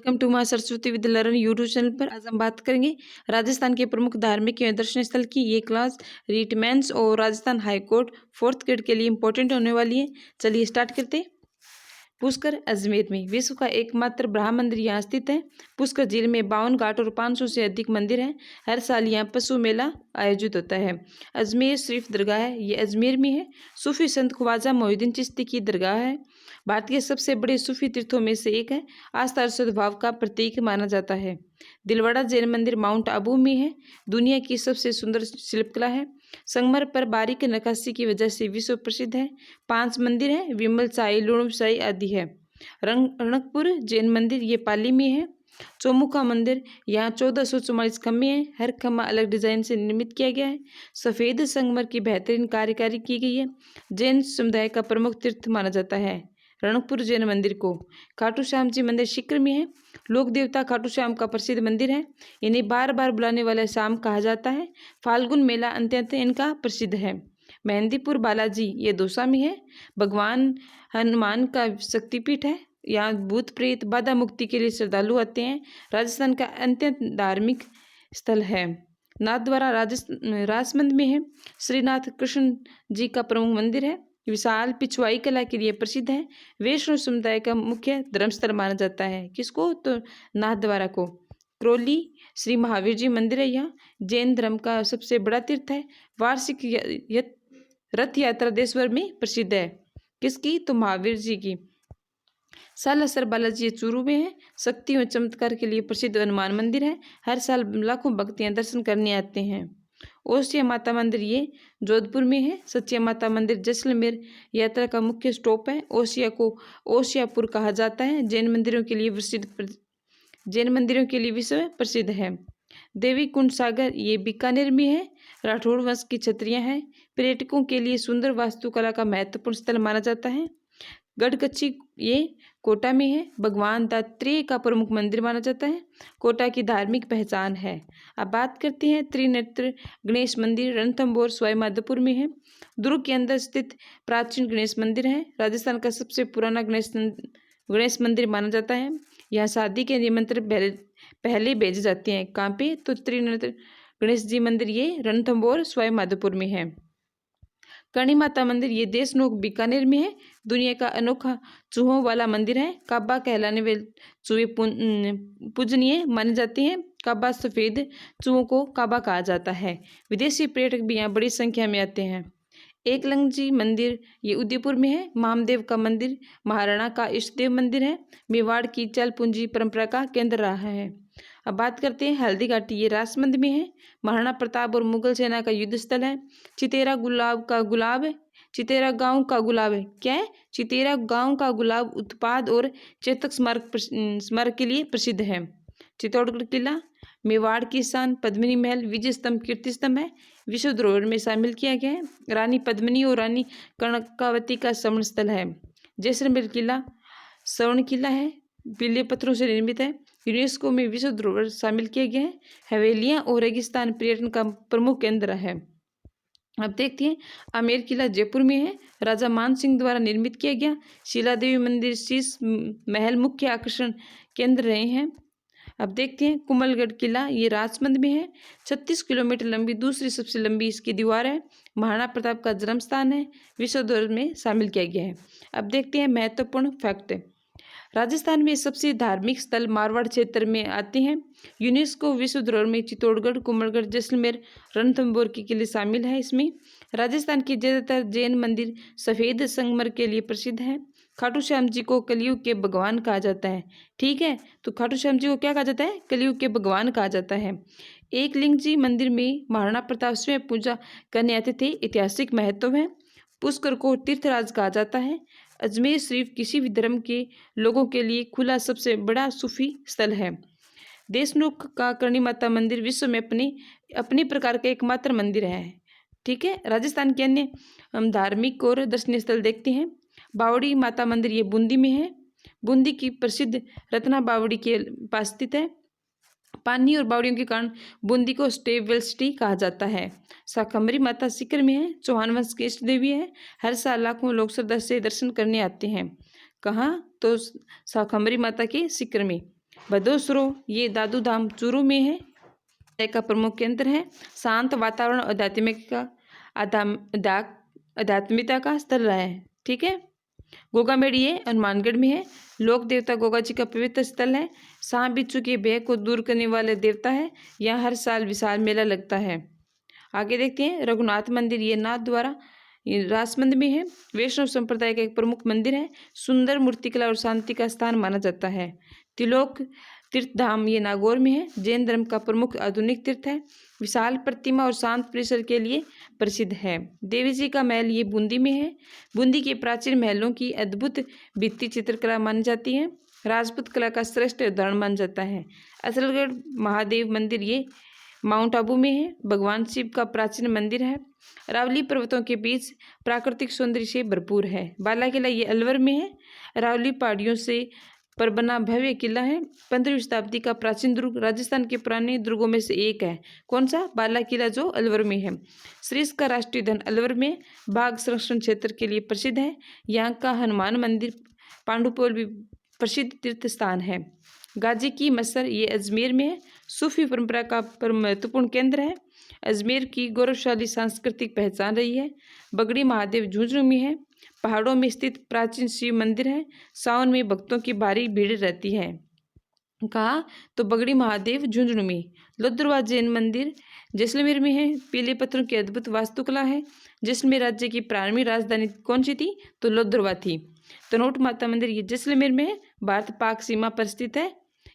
Welcome to माँ Saraswati Vidya learn YouTube channel पर। आज हम बात करेंगे राजस्थान के प्रमुख धार्मिक एवं दर्शनीय स्थल की। ये क्लास रिटमेंस और Rajasthan high court 4th grade के लिए इंपॉर्टेंट होने वाली है। चलिए स्टार्ट करते हैं। पुष्कर अजमेर में विश्व का एकमात्र ब्रह्म मंदिर यहाँ स्थित है। पुष्कर झील में 52 घाट और 500 से अधिक मंदिर हैं। हर साल यहाँ पशु मेला आयोजित होता है। अजमेर शरीफ दरगाह है, ये अजमेर में है। सूफी संत ख्वाजा मोहिउद्दीन चिश्ती की दरगाह है। भारत के सबसे बड़े सूफी तीर्थों में से एक है। आस्था और सद्भाव का प्रतीक माना जाता है। दिलवाड़ा जैन मंदिर माउंट आबू में है। दुनिया की सबसे सुंदर शिल्पकला है। संगमर पर बारीक नक्काशी की वजह से विश्व प्रसिद्ध है। 5 मंदिर हैं, विमल साई, लुणव साई आदि है। रणकपुर जैन मंदिर ये पाली में है। चौमुखा मंदिर यहाँ 1444 खम्भे हैं। हर खम्भा अलग डिजाइन से निर्मित किया गया है। सफेद संगमर की बेहतरीन कार्यकारी की गई है। जैन समुदाय का प्रमुख तीर्थ माना जाता है रणकपुर जैन मंदिर को। खाटू श्याम जी मंदिर सीकर में है। लोक देवता खाटू श्याम का प्रसिद्ध मंदिर है। इन्हें बार बार बुलाने वाला श्याम कहा जाता है। फाल्गुन मेला अत्यंत इनका प्रसिद्ध है। मेहंदीपुर बालाजी ये दौसा में है। भगवान हनुमान का शक्तिपीठ है। यहाँ भूत प्रेत बाधा मुक्ति के लिए श्रद्धालु आते हैं। राजस्थान का अत्यंत धार्मिक स्थल है। नाथद्वारा राजसमंद में है। श्रीनाथ कृष्ण जी का प्रमुख मंदिर है। विशाल पिछवाई कला के लिए प्रसिद्ध है। वैष्णव समुदाय का मुख्य धर्मस्थल माना जाता है। किसको? तो नाथद्वारा को। क्रोली श्री महावीर जी मंदिर है। यहाँ जैन धर्म का सबसे बड़ा तीर्थ है। वार्षिक रथ यात्रा देश भर में प्रसिद्ध है। किसकी? तो महावीर जी की। सालासर बालाजी चूरू में है। शक्ति और चमत्कार के लिए प्रसिद्ध हनुमान मंदिर है। हर साल लाखों भक्तियां दर्शन करने आते हैं। ओसिया माता मंदिर ये जोधपुर में है। सचिया माता मंदिर जैसलमेर यात्रा का मुख्य स्टॉप है। ओसिया को ओसियापुर कहा जाता है। जैन मंदिरों के लिए विश्व प्रसिद्ध है। देवी कुंड सागर ये बीकानेर में है। राठौड़ वंश की छतरियां हैं। पर्यटकों के लिए सुंदर वास्तुकला का महत्वपूर्ण स्थल माना जाता है। गढ़कच्ची ये कोटा में है। भगवान दत्तात्रेय का प्रमुख मंदिर माना जाता है। कोटा की धार्मिक पहचान है। अब बात करते हैं त्रिनेत्र गणेश मंदिर रणथंभौर सवाई माधोपुर में है। दुर्ग के अंदर स्थित प्राचीन गणेश मंदिर है। राजस्थान का सबसे पुराना गणेश मंदिर माना जाता है। यहाँ शादी के निमंत्रण पहले भेजे जाते हैं। कहाँ पे? तो त्रिनेत्र गणेश जी मंदिर ये रणथंभौर सवाई माधोपुर में है। करणी माता मंदिर ये देशनोक बीकानेर में है। दुनिया का अनोखा चूहों वाला मंदिर है। काबा कहलाने वाले चूहे पूजनीय माने जाते हैं। काबा सफेद चूहों को काबा कहा जाता है। विदेशी पर्यटक भी यहाँ बड़ी संख्या में आते हैं। एकलिंगजी मंदिर ये उदयपुर में है। महामदेव का मंदिर महाराणा का इष्टदेव मंदिर है। मेवाड़ की चल पूंजी परंपरा का केंद्र रहा है। अब बात करते हैं हल्दी घाटी ये राजसमंद में है। महाराणा प्रताप और मुगल सेना का युद्ध स्थल है। चितेरा गांव का गुलाब है। क्या है? चितेरा गांव का गुलाब उत्पाद और चेतक स्मारक के लिए प्रसिद्ध है। चित्तौड़गढ़ किला मेवाड़ की शान पद्मिनी महल विजय स्तंभ कीर्ति स्तंभ है। विश्व धरोहर में शामिल किया गया है। रानी पद्मिनी और रानी कर्णकावती का श्रवण स्थल है। जैसलमेर किला स्वर्ण किला है। पीले पत्थरों से निर्मित है। यूनेस्को में विश्व धरोहर शामिल किया गया है। हवेलियां और रेगिस्तान पर्यटन का प्रमुख केंद्र है। अब देखते हैं आमेर किला जयपुर में है। राजा मान सिंह द्वारा निर्मित किया गया। शिला देवी मंदिर शीश महल मुख्य आकर्षण केंद्र रहे हैं। अब देखते हैं कुमलगढ़ किला ये राजसमंद में है। 36 किलोमीटर लंबी दूसरी सबसे लंबी इसकी दीवार है। महाराणा प्रताप का जन्म स्थान है। विश्व धरोहर में शामिल किया गया है। अब देखते हैं महत्वपूर्ण फैक्ट। राजस्थान में सबसे धार्मिक स्थल मारवाड़ क्षेत्र में आते हैं। यूनेस्को विश्व धरोहर में चित्तौड़गढ़ कुमलगढ़ जैसलमेर रणथंभौर के किले शामिल है। इसमें राजस्थान के ज्यादातर जैन मंदिर सफेद संगमर के लिए प्रसिद्ध है। खाटू श्याम जी को कलयुग के भगवान कहा जाता है। ठीक है, तो खाटू श्याम जी को क्या कहा जाता है? कलयुग के भगवान कहा जाता है। एकलिंग जी मंदिर में महाराणा प्रताप स्वयं पूजा करने आते थे। ऐतिहासिक महत्व है। पुष्कर को तीर्थराज कहा जाता है। अजमेर शरीफ किसी भी धर्म के लोगों के लिए खुला सबसे बड़ा सूफी स्थल है। देशनोक का करणी माता मंदिर विश्व में अपने प्रकार का एकमात्र मंदिर है। ठीक है, राजस्थान के अन्य हम धार्मिक और दर्शनीय स्थल देखते हैं। बावड़ी माता मंदिर ये बूंदी में है। बूंदी की प्रसिद्ध रत्ना बावड़ी के पास स्थित है। पानी और बावड़ियों के कारण बूंदी को स्टेबल सिटी कहा जाता है। शाकंभरी माता सीकर में है। चौहान वंश की इष्ट देवी है। हर साल लाखों लोग श्रद्धा से दर्शन करने आते हैं। कहाँ? तो शाकंभरी माता के सीकर में। बदोसरो ये दादू धाम चूरू में है, का प्रमुख केंद्र है। शांत वातावरण आध्यात्मिकता का स्थल रहा है। ठीक है। गोगामेड़ी ये हनुमानगढ़ में है। लोक देवता गोगा जी का पवित्र स्थल है। सांप बिच्छू के भय को दूर करने वाले देवता है। यहाँ हर साल विशाल मेला लगता है। आगे देखते हैं रघुनाथ मंदिर, ये नाथ द्वारा ये राजमंद में है। वैष्णव संप्रदाय का एक प्रमुख मंदिर है। सुंदर मूर्तिकला और शांति का स्थान माना जाता है। तिलोक तीर्थ धाम ये नागौर में है। जैन धर्म का प्रमुख आधुनिक तीर्थ है। विशाल प्रतिमा और शांत परिसर के लिए प्रसिद्ध है। देवी जी का महल ये बूंदी में है। बूंदी के प्राचीन महलों की अद्भुत भित्ति चित्रकला मानी जाती है। राजपूत कला का श्रेष्ठ उदाहरण माना जाता है। असलगढ़ महादेव मंदिर ये माउंट आबू में है। भगवान शिव का प्राचीन मंदिर है। रावली पर्वतों के बीच प्राकृतिक सौंदर्य से भरपूर है। बाला किला ये अलवर में है। रावली पहाड़ियों से पर बना भव्य किला है। 15वीं शताब्दी का प्राचीन दुर्ग, राजस्थान के पुराने दुर्गों में से एक है। कौन सा? बाला किला, जो अलवर में है। श्रीष का राष्ट्रीय उद्यान अलवर में बाघ संरक्षण क्षेत्र के लिए प्रसिद्ध है। यहाँ का हनुमान मंदिर पांडुपोल भी प्रसिद्ध तीर्थ स्थान है। गाजी की मसर ये अजमेर में है। सूफी परंपरा का महत्वपूर्ण केंद्र है। अजमेर की गौरवशाली सांस्कृतिक पहचान रही है। बगड़ी महादेव झुंझुनू में है। पहाड़ों में स्थित प्राचीन शिव मंदिर है। सावन में भक्तों की भारी भीड़ रहती है। कहा तो बगड़ी महादेव झुंझुनू में। लोद्रवा जैन मंदिर जैसलमेर में है। पीले पत्थरों की अद्भुत वास्तुकला है। जैसलमेर राज्य की प्रारंभिक राजधानी कौन सी थी? तो लोद्रवा थी। तनोट माता मंदिर ये जैसलमेर में है। भारत पाक सीमा पर स्थित है।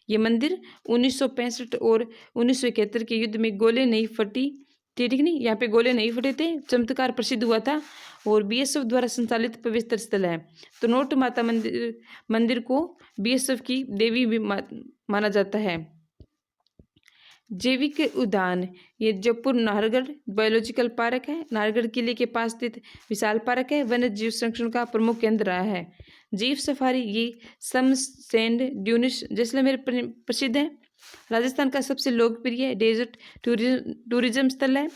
ये मंदिर 1965 और 1971 के युद्ध में गोले नहीं फटी थी। ठीक नहीं, यहाँ पे गोले नहीं फटे थे, चमत्कार प्रसिद्ध हुआ था और बीएसएफ द्वारा संचालित पवित्र स्थल है। तो नोट माता मंदिर को बीएसएफ की देवी भी माना जाता है। जैविक उद्यान ये जयपुर नाहरगढ़ बायोलॉजिकल पार्क है। नाहरगढ़ किले के पास स्थित विशाल पार्क है। वन्य जीव संरक्षण का प्रमुख केंद्र रहा है। जीव सफारी ये समसैंड ड्यूनिश जैसलमेर प्रसिद्ध है। राजस्थान का सबसे लोकप्रिय डेजर्ट टूरिज्म स्थल है।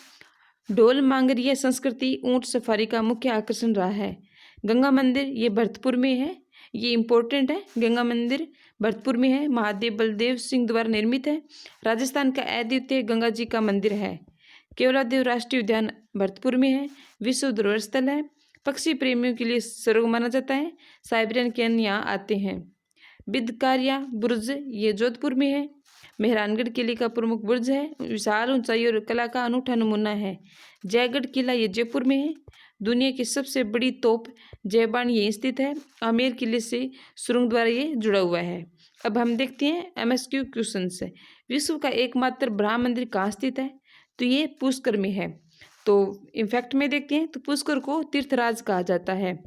ढोल मांगरिया संस्कृति ऊंट सफारी का मुख्य आकर्षण रहा है। गंगा मंदिर ये भरतपुर में है। ये इम्पोर्टेंट है। गंगा मंदिर भरतपुर में है। महादेव बलदेव सिंह द्वारा निर्मित है। राजस्थान का अद्वितीय गंगा जी का मंदिर है। केवलादेव राष्ट्रीय उद्यान भरतपुर में है। विश्व धरोहर स्थल है। पक्षी प्रेमियों के लिए स्वर्ग माना जाता है। साइबेरियन कैन यहाँ आते हैं। बिदकारिया बुर्ज ये जोधपुर में है। मेहरानगढ़ किले का प्रमुख बुर्ज है। विशाल ऊंचाई और कला का अनूठा नमूना है। जयगढ़ किला ये जयपुर में है। दुनिया की सबसे बड़ी तोप जयबान यहीं स्थित है। आमेर किले से सुरंग द्वारा ये जुड़ा हुआ है। अब हम देखते हैं MSQ क्वेश्चन से। विश्व का एकमात्र ब्रह्म मंदिर कहाँ स्थित है? तो ये पुष्कर में है। तो इनफैक्ट में देखते हैं तो पुष्कर को तीर्थराज कहा जाता है।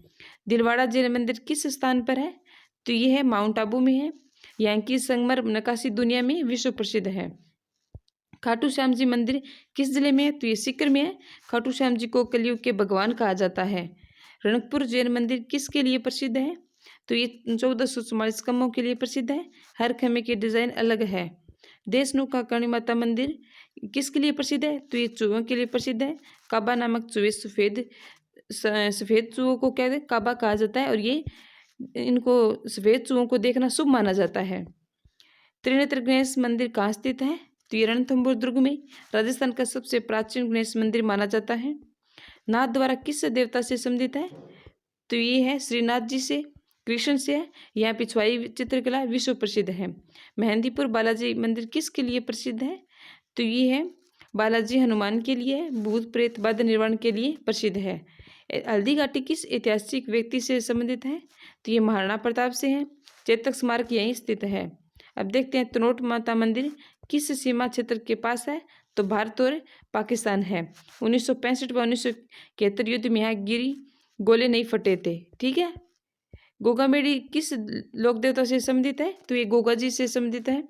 दिलवाड़ा जैन मंदिर किस स्थान पर है? तो ये है माउंट आबू में है। यहाँ की संगमर नक्काशी दुनिया में विश्व प्रसिद्ध है। खाटू श्याम जी मंदिर किस जिले में है? तो ये सीकर में है। खाटू श्याम जी को कलयुग के भगवान कहा जाता है। रणकपुर जैन मंदिर किसके लिए प्रसिद्ध है? तो ये 1444 कमों के लिए प्रसिद्ध है। हर खम्भे की डिजाइन अलग है। देशनू का करणी माता मंदिर किसके लिए प्रसिद्ध है? तो ये चूहों के लिए प्रसिद्ध है। काबा नामक चूहे सफेद चूहों को क्या काबा कहा जाता है और ये इनको सफेद चूहों को देखना शुभ माना जाता है। त्रिनेत्र गणेश मंदिर कहाँ स्थित है? तो ये रणथंभौर दुर्ग में राजस्थान का सबसे प्राचीन गणेश मंदिर माना जाता है। नाथ द्वारा किस देवता से संबंधित है? तो ये है श्रीनाथ जी से, कृष्ण से है। यहाँ पिछवाई चित्रकला विश्व प्रसिद्ध है। मेहंदीपुर बालाजी मंदिर किसके लिए प्रसिद्ध है? तो ये है बालाजी हनुमान के लिए, भूत प्रेत बाधा निर्वाण के लिए प्रसिद्ध है। हल्दी घाटी किस ऐतिहासिक व्यक्ति से संबंधित है? तो ये महाराणा प्रताप से है। चेतक स्मारक यहीं स्थित है। अब देखते हैं तनोट माता मंदिर किस सीमा क्षेत्र के पास है? तो भारत और पाकिस्तान है। 1965 व 1971 युद्ध में यहाँ गिरी गोले नहीं फटे थे। ठीक है। गोगामेड़ी किस लोक देवता से संबंधित है? तो ये गोगा जी से संबंधित है।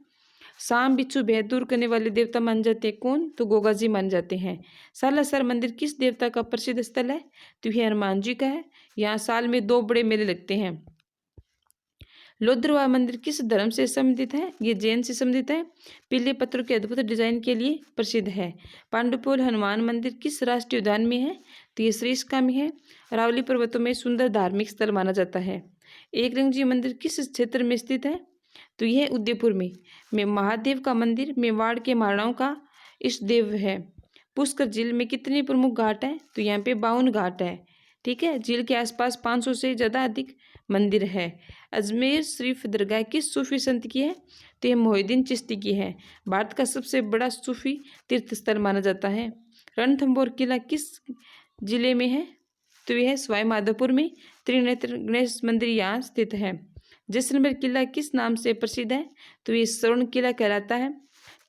सांप बिच्छू भय दूर करने वाले देवता मान जाते हैं कौन? तो गोगा जी मान जाते हैं। सालासर मंदिर किस देवता का प्रसिद्ध स्थल है? तो यह हनुमान जी का है। यहाँ साल में 2 बड़े मेले लगते हैं। लोद्रवा मंदिर किस धर्म से संबंधित है? ये जैन से संबंधित है। पीले पत्थरों के अद्भुत डिजाइन के लिए प्रसिद्ध है। पांडुपोल हनुमान मंदिर किस राष्ट्रीय उद्यान में है? तो ये श्रीस्का में है। अरावली पर्वतों में सुंदर धार्मिक स्थल माना जाता है। एकलिंग जी मंदिर किस क्षेत्र में स्थित है? तो यह उदयपुर में महादेव का मंदिर मेवाड़ के महाराणाओं का इष्ट देव है। पुष्कर झील में कितने प्रमुख घाट हैं? तो यहाँ पे 52 घाट है। ठीक है। झील के आसपास 500 से ज़्यादा अधिक मंदिर है। अजमेर शरीफ दरगाह किस सूफी संत की है? तो यह मोहिउद्दीन चिश्ती की है। भारत का सबसे बड़ा सूफी तीर्थ स्थल माना जाता है। रणथंभौर किला किस जिले में है? तो यह सवाई माधोपुर में। त्रिनेत्र गणेश मंदिर यहाँ स्थित है। जैसलमेर किला किस नाम से प्रसिद्ध है? तो ये स्वर्ण किला कहलाता है।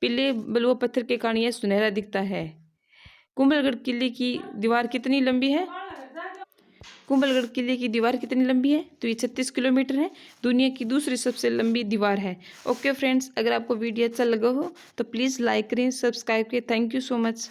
पीले बलुआ पत्थर के कारण यह सुनहरा दिखता है। कुंभलगढ़ किले की दीवार कितनी लंबी है? कुंभलगढ़ किले की दीवार कितनी लंबी है? तो ये 36 किलोमीटर है। दुनिया की दूसरी सबसे लंबी दीवार है। ओके फ्रेंड्स, अगर आपको वीडियो अच्छा लगा हो तो प्लीज़ लाइक करें, सब्सक्राइब करें। Thank you so much.